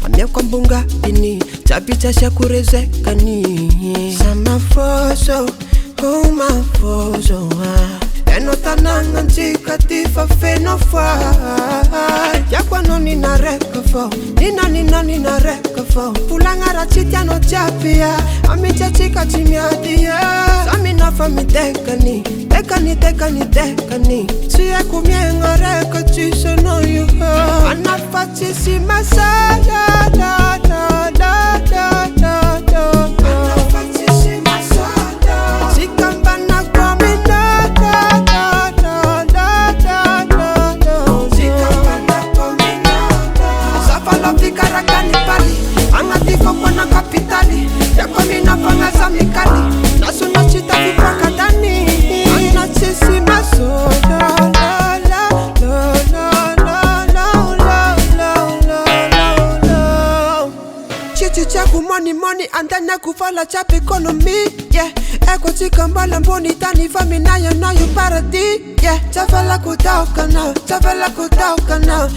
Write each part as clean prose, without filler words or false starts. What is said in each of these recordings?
Amiako ambongadiny, jiaby asiako rezaikany. Sa mavozo, mavozo feno tanagnan-tsika ty fa feno voay. Tiako anao ninahy raika fao, ninahy raika fao. Volagna raha tsy tianao jiaby amin'tsika tsy miady samy nafa mitekany, tekany. Tsy haiko miaigna raika tsisy anao io anafa TSISY MAHASOLO. Mi-kaly nasona chita vipakadany ana TSISY MAHASOLO. Tiako money an-tany vola jiaby économie eko tsika mbala ambon'ny tany fa minahy anao io paradis tsavelako taokana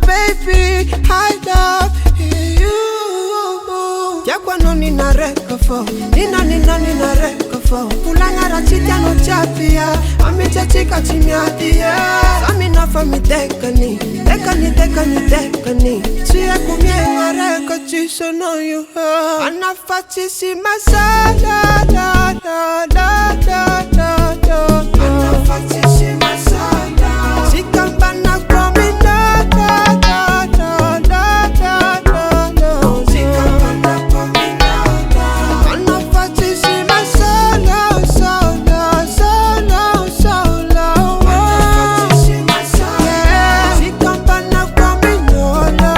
baby I love you. Tiako anao ninahy raika fao, ninahy raika fao. Volagna raha tsy tianao jiaby amin'tsika tsy miady samy nafa mitekany, tekany. Tsy haiko miaigna raika tsisy anao io anafa TSISY MAHASOLO. Anafa TSISY MAHASOLO. Tsika mbanako amin'olo. Tsika mbanako amin'olo. Anafa TSISY MAHASOLO. Anafa TSISY MAHASOLO. Tsika mbanako amin'olo.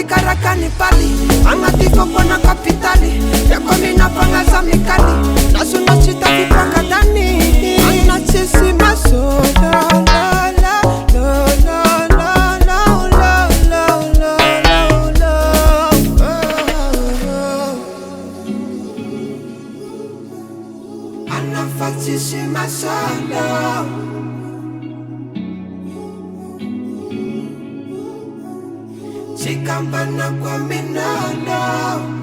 Karakani pali angati fogna kapitali yako minafanya mi-kaly nasona chita vipakadany ana TSISY MAHASOLO. Anafa TSISY MAHASOLO. Chika mbanako amin'olo.